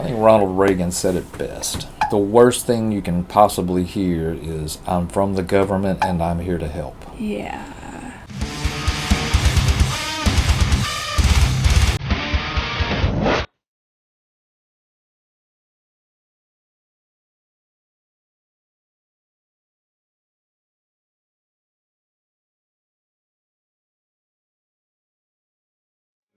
think Ronald Reagan said it best. The worst thing you can possibly hear is, "I'm from the government and I'm here to help." Yeah.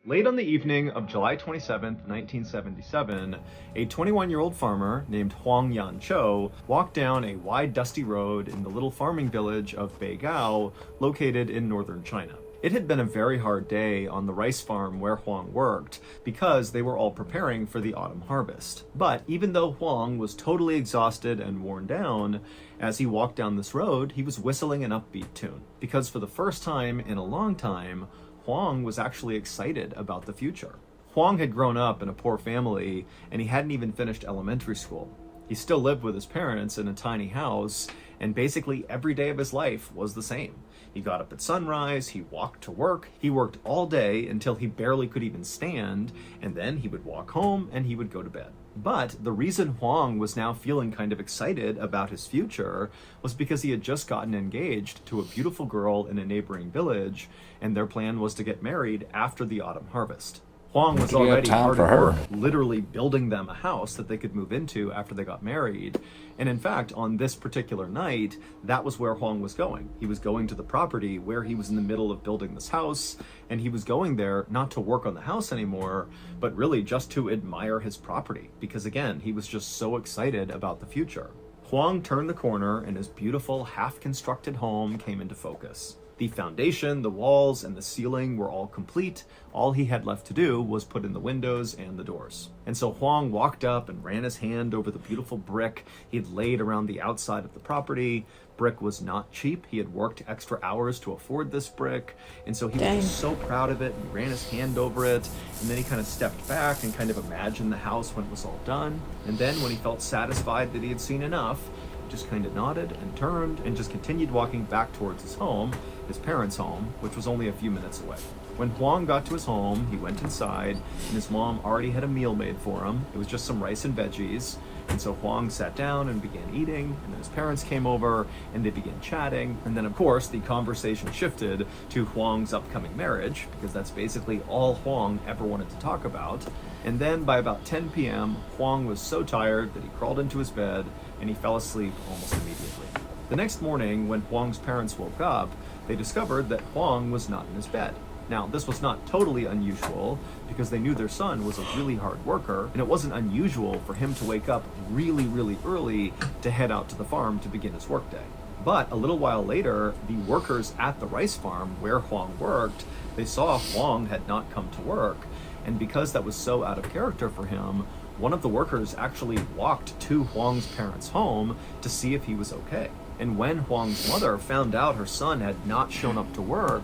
Late on the evening of July 27th, 1977, a 21-year-old farmer named Huang Yan Cho walked down a wide dusty road in the little farming village of Beigao, located in northern China. It had been a very hard day on the rice farm where Huang worked because they were all preparing for the autumn harvest. But even though Huang was totally exhausted and worn down, as he walked down this road, he was whistling an upbeat tune. Because for the first time in a long time, Huang was actually excited about the future. Huang had grown up in a poor family, and he hadn't even finished elementary school. He still lived with his parents in a tiny house, and basically every day of his life was the same. He got up at sunrise, he walked to work, he worked all day until he barely could even stand, and then he would walk home and he would go to bed. But the reason Huang was now feeling kind of excited about his future was because he had just gotten engaged to a beautiful girl in a neighboring village, and their plan was to get married after the autumn harvest. Huang was already hard at work, literally building them a house that they could move into after they got married. And in fact, on this particular night, that was where Huang was going. He was going to the property where he was in the middle of building this house, and he was going there not to work on the house anymore, but really just to admire his property, because again, he was just so excited about the future. Huang turned the corner and his beautiful half-constructed home came into focus. The foundation, the walls, and the ceiling were all complete. All he had left to do was put in the windows and the doors. And so Huang walked up and ran his hand over the beautiful brick he had laid around the outside of the property. Brick was not cheap. He had worked extra hours to afford this brick. And so he was just so proud of it, and he ran his hand over it. And then he kind of stepped back and kind of imagined the house when it was all done. And then when he felt satisfied that he had seen enough, just kind of nodded and turned and just continued walking back towards his home, his parents' home, which was only a few minutes away. When Huang got to his home, he went inside, and his mom already had a meal made for him. It was just some rice and veggies. And so Huang sat down and began eating, and then his parents came over, and they began chatting. And then, of course, the conversation shifted to Huang's upcoming marriage, because that's basically all Huang ever wanted to talk about. And then by about 10 p.m., Huang was so tired that he crawled into his bed, and he fell asleep almost immediately. The next morning, when Huang's parents woke up, they discovered that Huang was not in his bed. Now, this was not totally unusual because they knew their son was a really hard worker, and it wasn't unusual for him to wake up really, really early to head out to the farm to begin his workday. But a little while later, the workers at the rice farm where Huang worked, they saw Huang had not come to work, and because that was so out of character for him, one of the workers actually walked to Huang's parents' home to see if he was okay. And when Huang's mother found out her son had not shown up to work,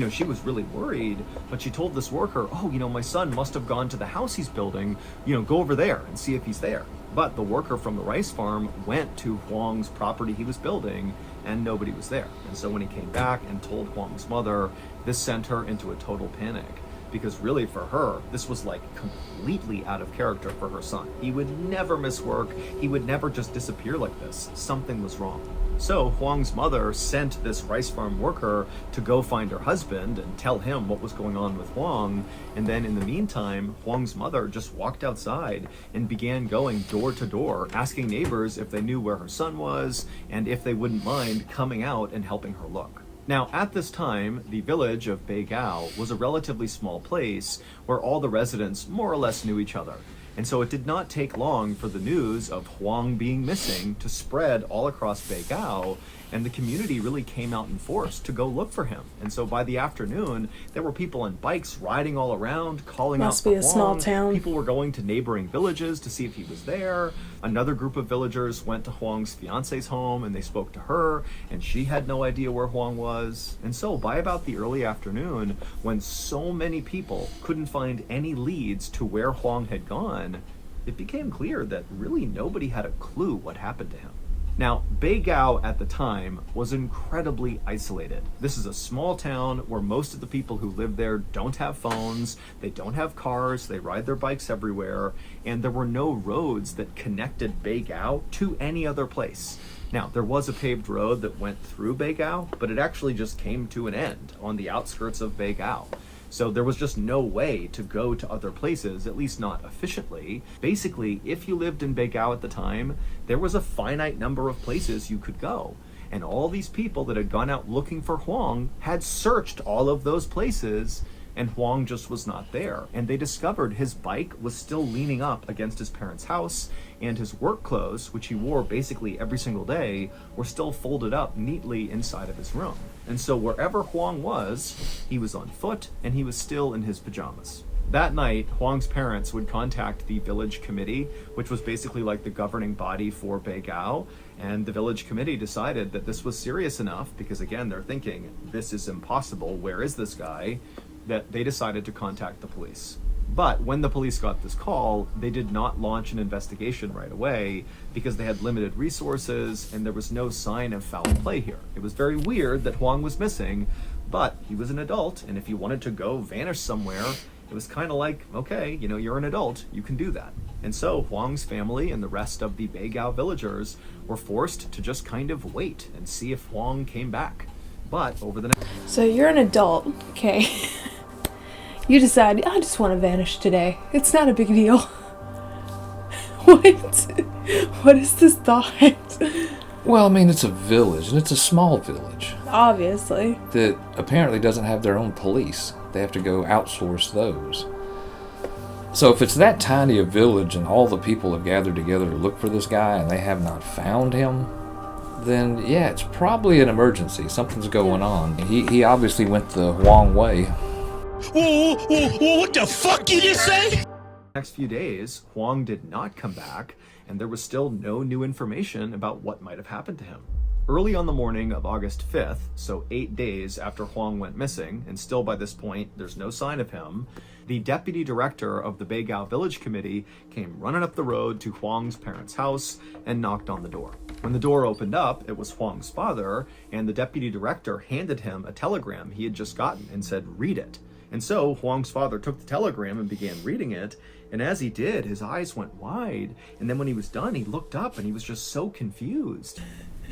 she was really worried, but she told this worker, my son must have gone to the house he's building, go over there and see if he's there. But the worker from the rice farm went to Huang's property he was building, and nobody was there. And so when he came back and told Huang's mother, this sent her into a total panic. Because really for her, this was like completely out of character for her son. He would never miss work. He would never just disappear like this. Something was wrong. So Huang's mother sent this rice farm worker to go find her husband and tell him what was going on with Huang. And then in the meantime, Huang's mother just walked outside and began going door to door, asking neighbors if they knew where her son was and if they wouldn't mind coming out and helping her look. Now, at this time, the village of Beigao was a relatively small place where all the residents more or less knew each other. And so it did not take long for the news of Huang being missing to spread all across Beigao, and the community really came out in force to go look for him. And so by the afternoon, there were people on bikes riding all around, calling out for Huang. Must be a small town. People were going to neighboring villages to see if he was there. Another group of villagers went to Huang's fiance's home and they spoke to her, and she had no idea where Huang was. And so by about the early afternoon, when so many people couldn't find any leads to where Huang had gone, it became clear that really nobody had a clue what happened to him. Now, Beigao at the time was incredibly isolated. This is a small town where most of the people who live there don't have phones, they don't have cars, they ride their bikes everywhere, and there were no roads that connected Beigao to any other place. Now, there was a paved road that went through Beigao, but it actually just came to an end on the outskirts of Beigao. So there was just no way to go to other places, at least not efficiently. Basically, if you lived in Beigao at the time, there was a finite number of places you could go. And all these people that had gone out looking for Huang had searched all of those places, and Huang just was not there. And they discovered his bike was still leaning up against his parents' house, and his work clothes, which he wore basically every single day, were still folded up neatly inside of his room. And so wherever Huang was, he was on foot, and he was still in his pajamas. That night, Huang's parents would contact the village committee, which was basically like the governing body for Beigao, and the village committee decided that this was serious enough, because again, they're thinking, this is impossible, where is this guy? That they decided to contact the police. But when the police got this call, they did not launch an investigation right away because they had limited resources and there was no sign of foul play here. It was very weird that Huang was missing, but he was an adult, and if you wanted to go vanish somewhere, it was kind of like, okay, you know, you're an adult, you can do that. And so Huang's family and the rest of the Beigao villagers were forced to just kind of wait and see if Huang came back. But over the next... So you're an adult, okay? You decide, I just want to vanish today. It's not a big deal. What? What is this thought? Well, I mean, it's a village, and it's a small village Obviously. that apparently doesn't have their own police. They have to go outsource those. So if it's that tiny a village and all the people have gathered together to look for this guy and they have not found him, then yeah, it's probably an emergency. Something's going on. He obviously went the Huang way. What the fuck you just say? next few days, Huang did not come back, and there was still no new information about what might have happened to him. Early on the morning of August 5th, so 8 days after Huang went missing, and still by this point there's no sign of him, the deputy director of the Beigao Village Committee came running up the road to Huang's parents' house and knocked on the door. When the door opened up, it was Huang's father, and the deputy director handed him a telegram he had just gotten and said, "Read it." And so Huang's father took the telegram and began reading it, and as he did, his eyes went wide, and then when he was done, he looked up and he was just so confused.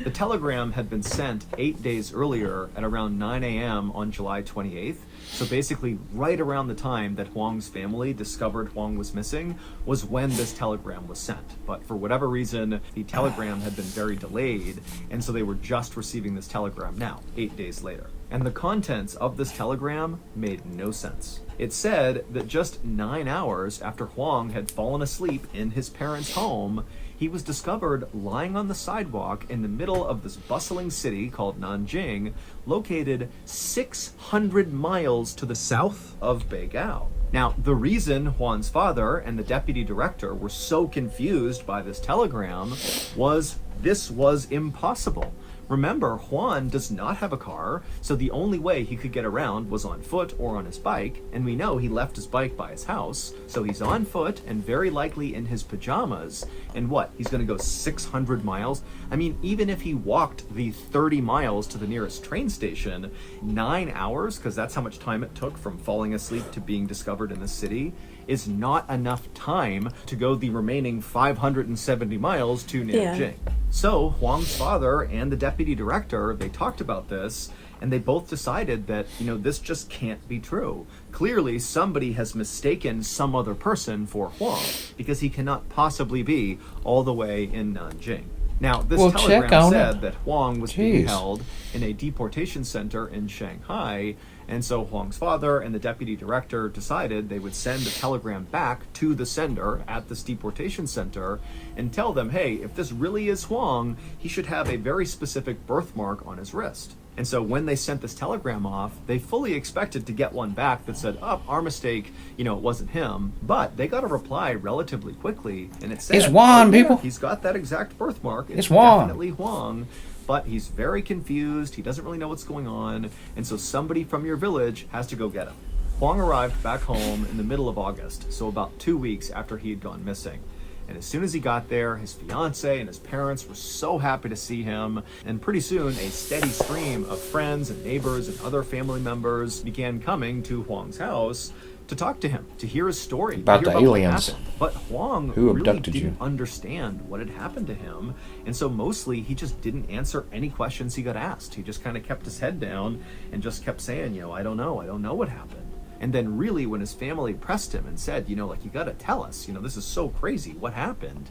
The telegram had been sent 8 days earlier at around 9 a.m. on July 28th, so basically right around the time that Huang's family discovered Huang was missing was when this telegram was sent. But for whatever reason, the telegram had been very delayed, and so they were just receiving this telegram now, 8 days later. And the contents of this telegram made no sense. It said that just 9 hours after Huang had fallen asleep in his parents' home, he was discovered lying on the sidewalk in the middle of this bustling city called Nanjing, located 600 miles to the south of Beigao. Now, the reason Huang's father and the deputy director were so confused by this telegram was this was impossible. Remember, Huang does not have a car, so the only way he could get around was on foot or on his bike, and we know he left his bike by his house, so he's on foot and very likely in his pajamas, and what, he's gonna go 600 miles? I mean, even if he walked the 30 miles to the nearest train station, 9 hours, because that's how much time it took from falling asleep to being discovered in the city, is not enough time to go the remaining 570 miles to Nanjing. Yeah. So Huang's father and the deputy director, they talked about this, and they both decided that, this just can't be true. Clearly, somebody has mistaken some other person for Huang, because he cannot possibly be all the way in Nanjing. Now, this telegram said that Huang was being held in a deportation center in Shanghai, and so Huang's father and the deputy director decided they would send the telegram back to the sender at this deportation center and tell them, hey, if this really is Huang, he should have a very specific birthmark on his wrist. And so when they sent this telegram off, they fully expected to get one back that said, oh, our mistake, it wasn't him. But they got a reply relatively quickly, and it said, it's Huang, people. He's got that exact birthmark. It's Huang. Definitely Huang. But he's very confused, he doesn't really know what's going on, and so somebody from your village has to go get him. Huang arrived back home in the middle of August, so about 2 weeks after he had gone missing. And as soon as he got there, his fiance and his parents were so happy to see him. And pretty soon, a steady stream of friends and neighbors and other family members began coming to Huang's house to talk to him, to hear his story, About to hear the about aliens. what happened. But Huang Who really abducted didn't you? understand what had happened to him. And so mostly he just didn't answer any questions he got asked. He just kind of kept his head down and just kept saying, I don't know what happened. And then really when his family pressed him and said, you got to tell us, this is so crazy, what happened?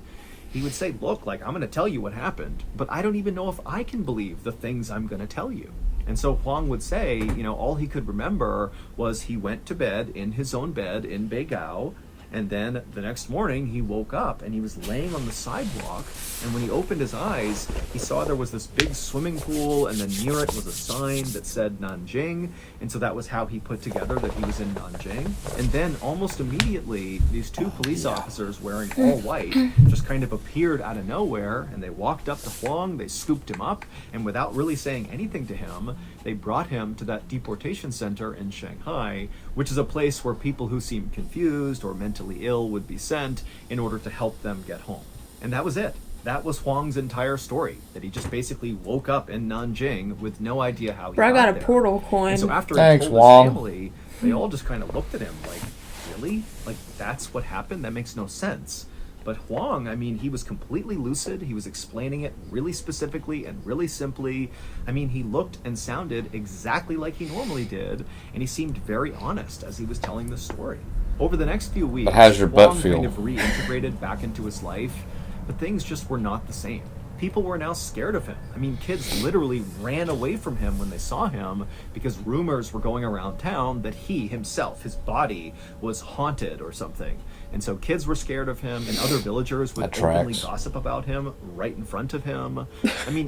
He would say, look, I'm going to tell you what happened, but I don't even know if I can believe the things I'm going to tell you. And so Huang would say, all he could remember was he went to bed in his own bed in Beigao, and then the next morning he woke up and he was laying on the sidewalk, and when he opened his eyes, he saw there was this big swimming pool, and then near it was a sign that said Nanjing, and so that was how he put together that he was in Nanjing. And then almost immediately, these two police officers wearing all white just kind of appeared out of nowhere, and they walked up to Huang, they scooped him up, and without really saying anything to him, they brought him to that deportation center in Shanghai, which is a place where people who seem confused or mentally ill would be sent in order to help them get home. And that was it. That was Huang's entire story, that he just basically woke up in Nanjing with no idea how he Bro, I got a there. portal coin. And so after Thanks, he told Huang. his family, they all just kind of looked at him like, really? Like, that's what happened? That makes no sense. But Huang, he was completely lucid. He was explaining it really specifically and really simply. He looked and sounded exactly like he normally did, and he seemed very honest as he was telling the story. Over the next few weeks, But how's your butt Huang feel? kind of reintegrated back into his life, but things just were not the same. People were now scared of him. Kids literally ran away from him when they saw him because rumors were going around town that he himself, his body, was haunted or something. And so kids were scared of him, and other villagers would That openly tracks. gossip about him right in front of him.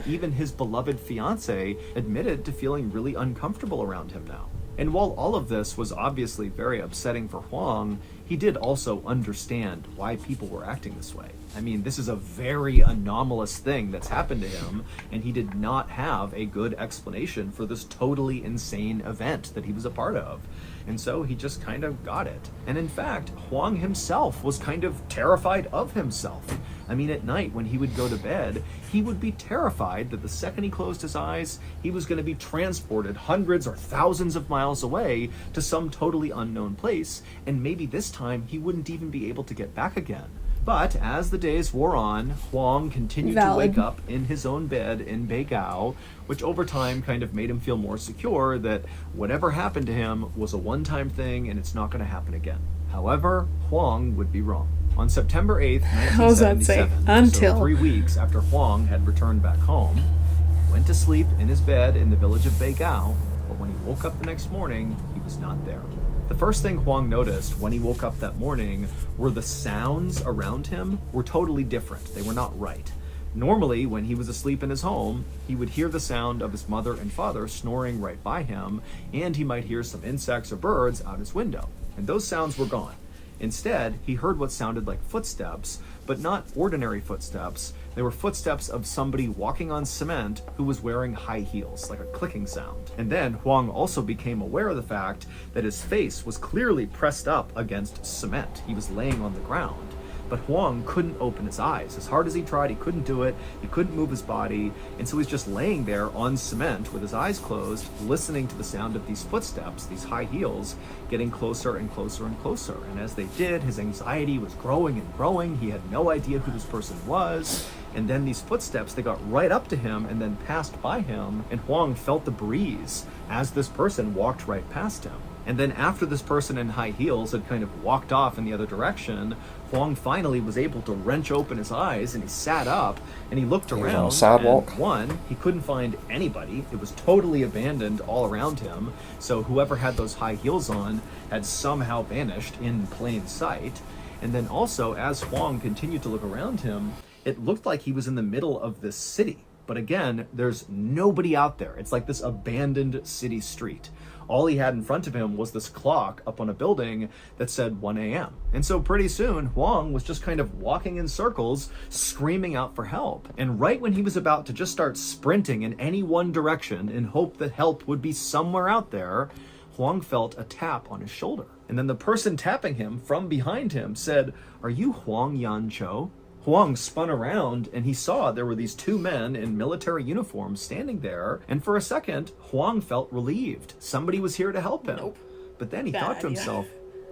Even his beloved fiance admitted to feeling really uncomfortable around him now. And while all of this was obviously very upsetting for Huang, he did also understand why people were acting this way. This is a very anomalous thing that's happened to him, and he did not have a good explanation for this totally insane event that he was a part of. And so he just kind of got it. And in fact, Huang himself was kind of terrified of himself. At night when he would go to bed, he would be terrified that the second he closed his eyes, he was going to be transported hundreds or thousands of miles away to some totally unknown place, and maybe this time he wouldn't even be able to get back again. But as the days wore on, Huang continued to wake up in his own bed in Beigao, which over time kind of made him feel more secure that whatever happened to him was a one-time thing and it's not going to happen again. However, Huang would be wrong. On September 8th, I was about to say, 1977, until. so 3 weeks after Huang had returned back home, he went to sleep in his bed in the village of Beigao, but when he woke up the next morning, he was not there. The first thing Huang noticed when he woke up that morning were the sounds around him were totally different. They were not right. Normally, when he was asleep in his home, he would hear the sound of his mother and father snoring right by him, and he might hear some insects or birds out his window. And those sounds were gone. Instead, he heard what sounded like footsteps, but not ordinary footsteps. They were footsteps of somebody walking on cement who was wearing high heels, like a clicking sound. And then Huang also became aware of the fact that his face was clearly pressed up against cement. He was laying on the ground. But Huang couldn't open his eyes. As hard as he tried, he couldn't do it. He couldn't move his body. And so he's just laying there on cement with his eyes closed, listening to the sound of these footsteps, these high heels, getting closer and closer and closer. And as they did, his anxiety was growing and growing. He had no idea who this person was. And then these footsteps, they got right up to him and then passed by him. And Huang felt the breeze as this person walked right past him. And then after this person in high heels had kind of walked off in the other direction, Huang finally was able to wrench open his eyes, and he sat up and he looked was on around. a sidewalk. And one, he couldn't find anybody. It was totally abandoned all around him. So whoever had those high heels on had somehow vanished in plain sight. And then also, as Huang continued to look around him, it looked like he was in the middle of this city. But again, there's nobody out there. It's like this abandoned city street. All he had in front of him was this clock up on a building that said 1 a.m. And so pretty soon, Huang was just kind of walking in circles, screaming out for help. And right when he was about to just start sprinting in any one direction in hope that help would be somewhere out there, Huang felt a tap on his shoulder. And then the person tapping him from behind him said, "Are you Huang Yancho?" Huang spun around and he saw there were these two men in military uniforms standing there. And for a second, Huang felt relieved. Somebody was here to help him. Nope. But then he Bad thought to idea. himself,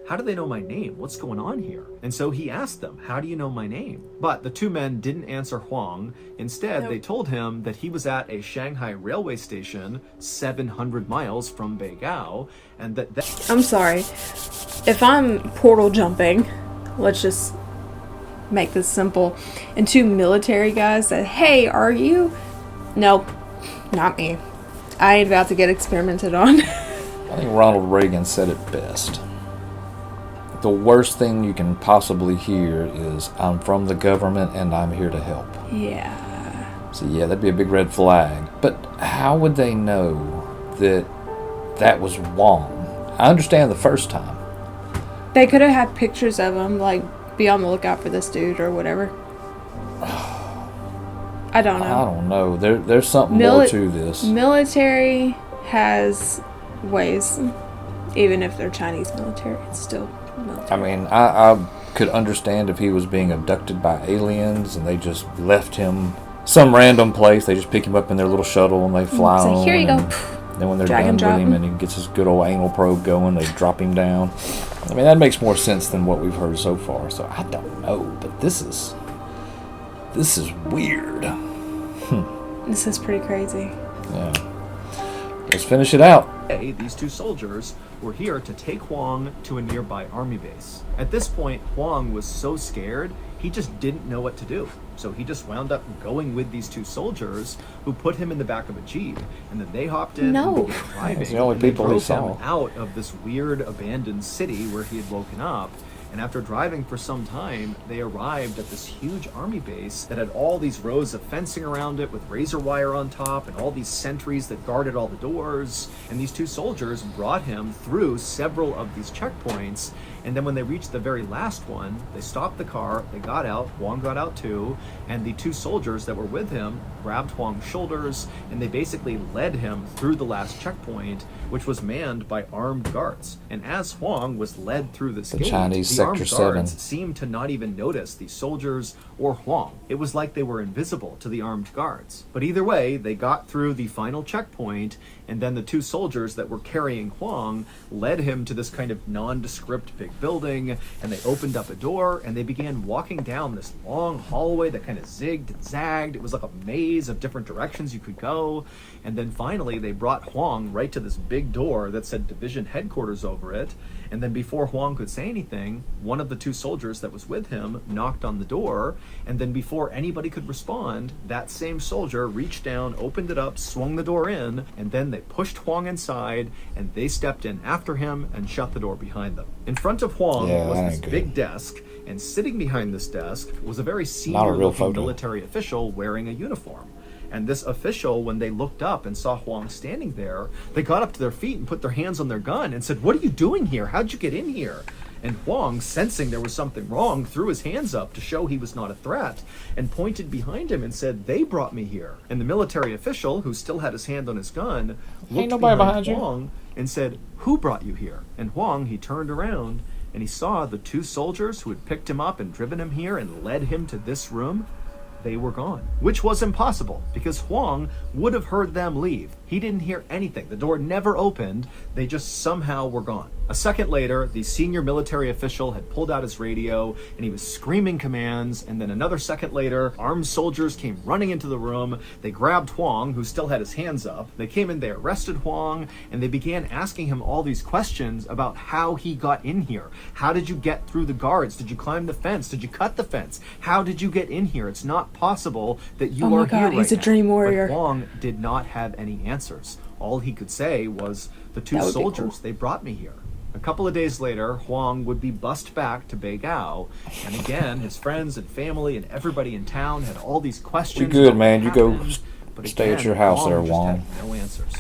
how do they know my name? What's going on here? And so he asked them, how do you know my name? But the two men didn't answer Huang. Instead, they told him that he was at a Shanghai railway station 700 miles from Beigao, and that I'm sorry. If I'm portal jumping, let's just make this simple, and two military guys said, "Hey, are you?" Nope, not me. I ain't about to get experimented on. I think Ronald Reagan said it best. The worst thing you can possibly hear is, "I'm from the government and I'm here to help." Yeah. So yeah, that'd be a big red flag. But how would they know that that was Wong? I understand the first time. They could have had pictures of him, like, be on the lookout for this dude or whatever. I don't know. I don't know. There's something more to this. Military has ways. Even if they're Chinese military, it's still military. I mean, I could understand if he was being abducted by aliens and they just left him some random place. They just pick him up in their little shuttle and they fly It's like, on. here you go. and Then when they're Drag done and with drop him him. and he gets his good old anal probe going, they drop him down. I mean, that makes more sense than what we've heard so far. So I don't know, but this is weird. This is pretty crazy. Yeah. Let's finish it out. these two soldiers were here to take Huang to a nearby army base. At this point, Huang was so scared, he just didn't know what to do. So he just wound up going with these two soldiers who put him in the back of a Jeep, and then they hopped in and began driving. That's the only and they people he drove saw. him out of this weird abandoned city where he had woken up. And after driving for some time, they arrived at this huge army base that had all these rows of fencing around it with razor wire on top and all these sentries that guarded all the doors. And these two soldiers brought him through several of these checkpoints. And then when they reached the very last one, they stopped the car, they got out, Huang got out too, and the two soldiers that were with him grabbed Huang's shoulders, and they basically led him through the last checkpoint, which was manned by armed guards. And as Huang was led through this gate, Chinese the Sector armed 7 guards seemed to not even notice the soldiers or Huang. It was like they were invisible to the armed guards. But either way, they got through the final checkpoint, and then the two soldiers that were carrying Huang led him to this kind of nondescript big building, and they opened up a door, and they began walking down this long hallway that kind of zigged and zagged. It was like a maze of different directions you could go. And then finally, they brought Huang right to this big door that said Division Headquarters over it. And then before Huang could say anything, one of the two soldiers that was with him knocked on the door. And then before anybody could respond, that same soldier reached down, opened it up, swung the door in, and then they pushed Huang inside, and they stepped in after him and shut the door behind them. In front of Huang was that this ain't good. big desk, and sitting behind this desk was a very Not a senior real looking photo. military official wearing a uniform. And this official, when they looked up and saw Huang standing there, they got up to their feet and put their hands on their gun and said, "What are you doing here? How'd you get in here?" And Huang, sensing there was something wrong, threw his hands up to show he was not a threat and pointed behind him and said, "They brought me here." And the military official, who still had his hand on his gun, looked nobody behind behind you. Huang and said, "Who brought you here?" And Huang, he turned around and he saw the two soldiers who had picked him up and driven him here and led him to this room. They were gone, which was impossible because Huang would have heard them leave. He didn't hear anything. The door never opened. They just somehow were gone. A second later, the senior military official had pulled out his radio and he was screaming commands. And then another second later, armed soldiers came running into the room. They grabbed Huang, who still had his hands up. They came in, they arrested Huang, and they began asking him all these questions about how he got in here. How did you get through the guards? Did you climb the fence? Did you cut the fence? How did you get in here? It's not possible that you Oh my are God, here right he's a now. dream warrior. But Huang did not have any answers. All he could say was, "The two That would be soldiers, cool. they brought me here." A couple of days later, Huang would be bussed back to Beigao, and again, his friends and family and everybody in town had all these questions. You good, about man. what You go happened, but stay at again, your house there, just Wong. had no answers.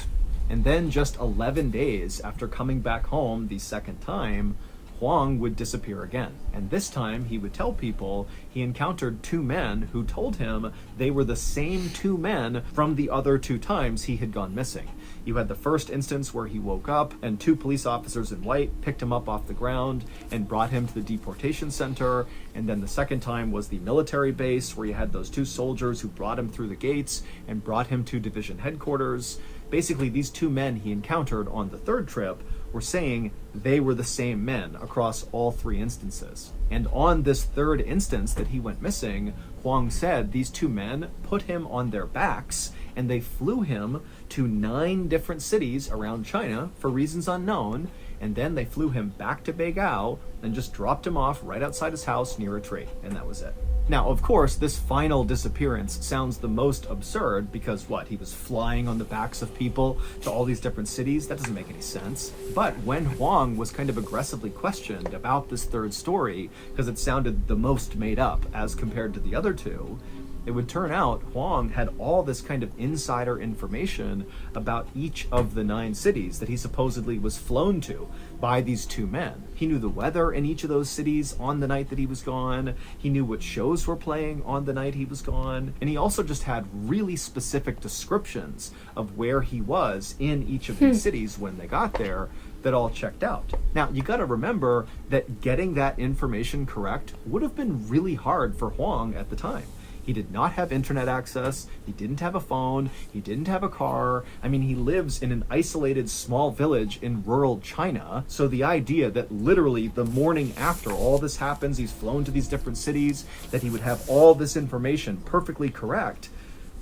And then just 11 days after coming back home the second time, Huang would disappear again. And this time he would tell people he encountered two men who told him they were the same two men from the other two times he had gone missing. You had the first instance where he woke up and two police officers in white picked him up off the ground and brought him to the deportation center. And then the second time was the military base where you had those two soldiers who brought him through the gates and brought him to division headquarters. Basically, these two men he encountered on the third trip were saying they were the same men across all three instances. And on this third instance that he went missing, Huang said these two men put him on their backs and they flew him to 9 different cities around China for reasons unknown, and then they flew him back to Beigao and just dropped him off right outside his house near a tree, and that was it. Now, of course, this final disappearance sounds the most absurd because what, he was flying on the backs of people to all these different cities? That doesn't make any sense. But when Huang was kind of aggressively questioned about this third story, because it sounded the most made up as compared to the other two, it would turn out Huang had all this kind of insider information about each of the 9 cities that he supposedly was flown to by these two men. He knew the weather in each of those cities on the night that he was gone. He knew what shows were playing on the night he was gone. And he also just had really specific descriptions of where he was in each of these cities when they got there that all checked out. Now, you got to remember that getting that information correct would have been really hard for Huang at the time. He did not have internet access, he didn't have a phone, he didn't have a car. I mean, he lives in an isolated small village in rural China. So the idea that literally the morning after all this happens, he's flown to these different cities, that he would have all this information perfectly correct,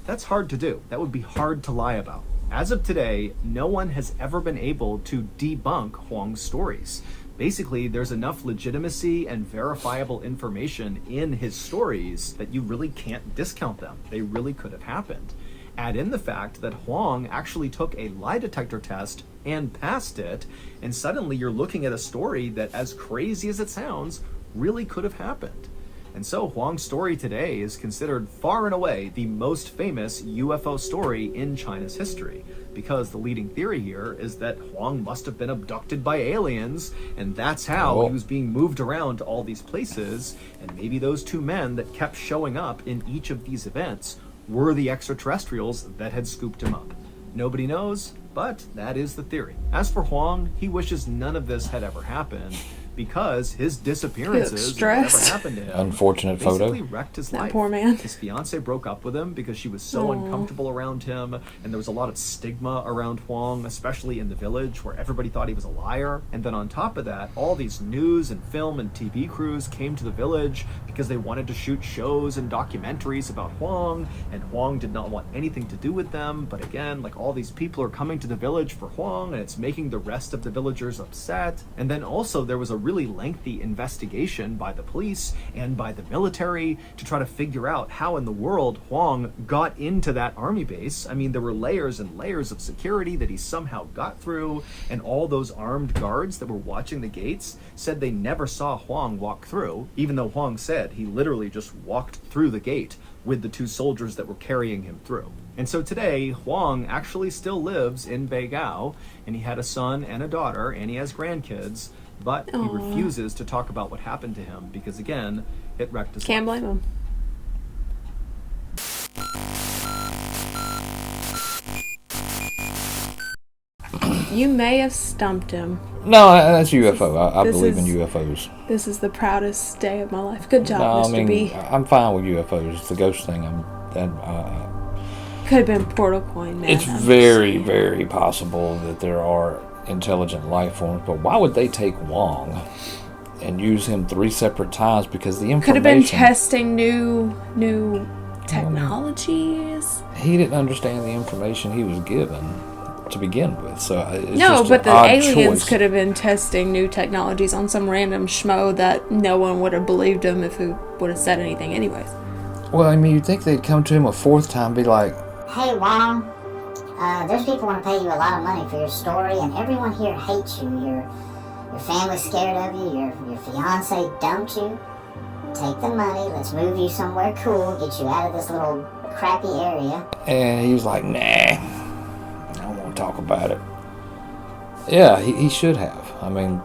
that's hard to do. That would be hard to lie about. As of today, no one has ever been able to debunk Huang's stories. Basically, there's enough legitimacy and verifiable information in his stories that you really can't discount them. They really could have happened. Add in the fact that Huang actually took a lie detector test and passed it, and suddenly you're looking at a story that, as crazy as it sounds, really could have happened. And so Huang's story today is considered far and away the most famous UFO story in China's history, because the leading theory here is that Huang must have been abducted by aliens, and that's how he was being moved around to all these places, and maybe those two men that kept showing up in each of these events were the extraterrestrials that had scooped him up. Nobody knows, but that is the theory. As for Huang, he wishes none of this had ever happened, because his disappearances that never happened to him Unfortunate basically photo. wrecked his That life. poor man. His fiance broke up with him because she was so uncomfortable around him, and there was a lot of stigma around Huang, especially in the village where everybody thought he was a liar. And then on top of that, all these news and film and TV crews came to the village because they wanted to shoot shows and documentaries about Huang, and Huang did not want anything to do with them. But again, like, all these people are coming to the village for Huang, and it's making the rest of the villagers upset. And then also there was a really lengthy investigation by the police and by the military to try to figure out how in the world Huang got into that army base. I mean, there were layers and layers of security that he somehow got through, and all those armed guards that were watching the gates said they never saw Huang walk through, even though Huang said he literally just walked through the gate with the two soldiers that were carrying him through. And so today, Huang actually still lives in Beigao, and he had a son and a daughter, and he has grandkids, but he refuses to talk about what happened to him because, again, it wrecked his life. Can't blame him. You may have stumped him. No, that's UFO. I This believe in is- UFOs. This is the proudest day of my life. Good job, No, I Mr. mean, B. I'm fine with UFOs. The ghost thing, Could have been portal coin, man. it's I'm very, just saying. very possible that there are intelligent life forms, but why would they take Wong and use him 3 separate times? Because the information Could have been testing new technologies. he didn't understand the information he was given to begin with. So it's No, just but an the odd aliens choice. could have been testing new technologies on some random schmo that no one would have believed him if he would have said anything anyways. Well, I mean, you'd think they'd come to him a 4th time and be like, Hey, Wong, there's people want to pay you a lot of money for your story, and everyone here hates you. Your family's scared of you. Your fiance dumped you. Take the money. Let's move you somewhere cool. Get you out of this little crappy area. and he was like, nah, I don't want to talk about it. Yeah, he should have. I mean,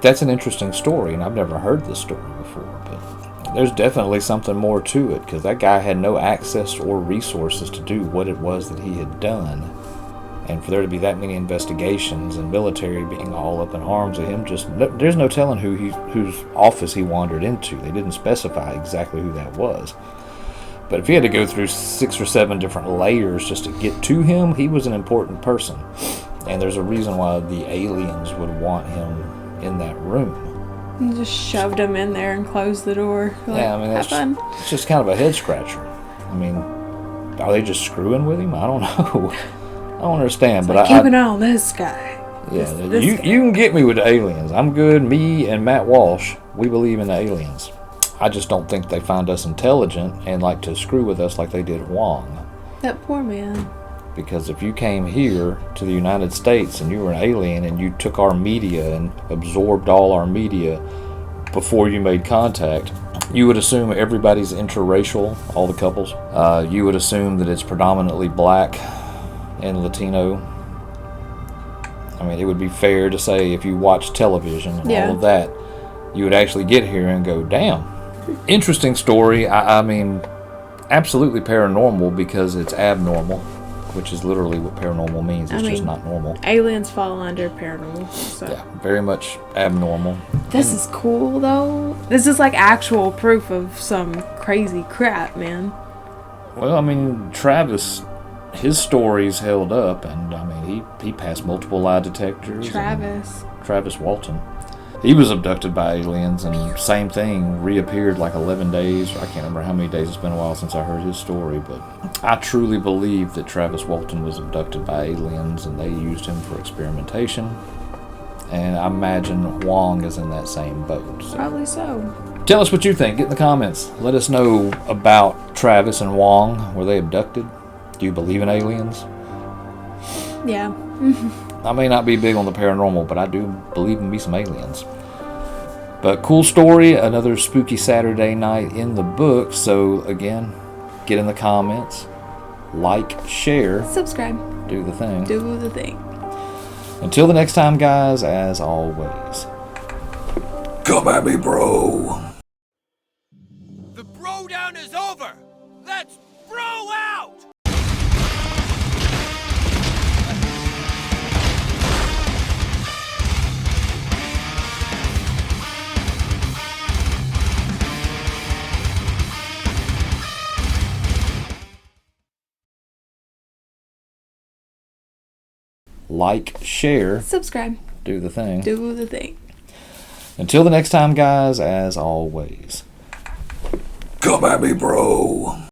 That's an interesting story, and I've never heard this story before, but there's definitely something more to it, because that guy had no access or resources to do what it was that he had done. And for there to be that many investigations and military being all up in arms of him, there's no telling whose office he wandered into. They didn't specify exactly who that was. But if he had to go through 6 or 7 different layers just to get to him, he was an important person. And there's a reason why the aliens would want him in that room. And just shoved him in there and closed the door. Like, Yeah, I mean, it's just kind of a head scratcher. I mean, are they just screwing with him? I don't know. I don't understand, but keep an eye on this guy. Yeah, This you guy. you can get me with the aliens. I'm good. Me and Matt Walsh, we believe in the aliens. I just don't think they find us intelligent and like to screw with us like they did Huang. That poor man. Because if you came here to the United States and you were an alien and you took our media and absorbed all our media before you made contact, you would assume everybody's interracial, all the couples. You would assume that it's predominantly black and Latino. I mean, it would be fair to say if you watch television and all of that, you would actually get here and go, damn. Interesting story. I mean, absolutely paranormal because it's abnormal, which is literally what paranormal means. It's just not normal. Aliens fall under paranormal. So. Yeah, very much abnormal. This is cool, though. This is like actual proof of some crazy crap, man. Well, I mean, Travis, his story's held up, and I mean, he passed multiple lie detectors. Travis Walton. He was abducted by aliens, and same thing, reappeared like 11 days. I can't remember how many days. It's been a while since I heard his story, but I truly believe that Travis Walton was abducted by aliens, and they used him for experimentation. And I imagine Huang is in that same boat. So. Probably so. Tell us what you think. Get in the comments. Let us know about Travis and Huang. Were they abducted? Do you believe in aliens? Yeah. I may not be big on the paranormal, but I do believe in me some aliens. But cool story, another spooky Saturday night in the book. So again, get in the comments, like, share, subscribe, do the thing. Do the thing. Until the next time, guys, as always, come at me, bro. The Brodown is over! Let's bro out! Like, share, subscribe, do the thing. Do the thing. Until the next time, guys, as always, come at me, bro.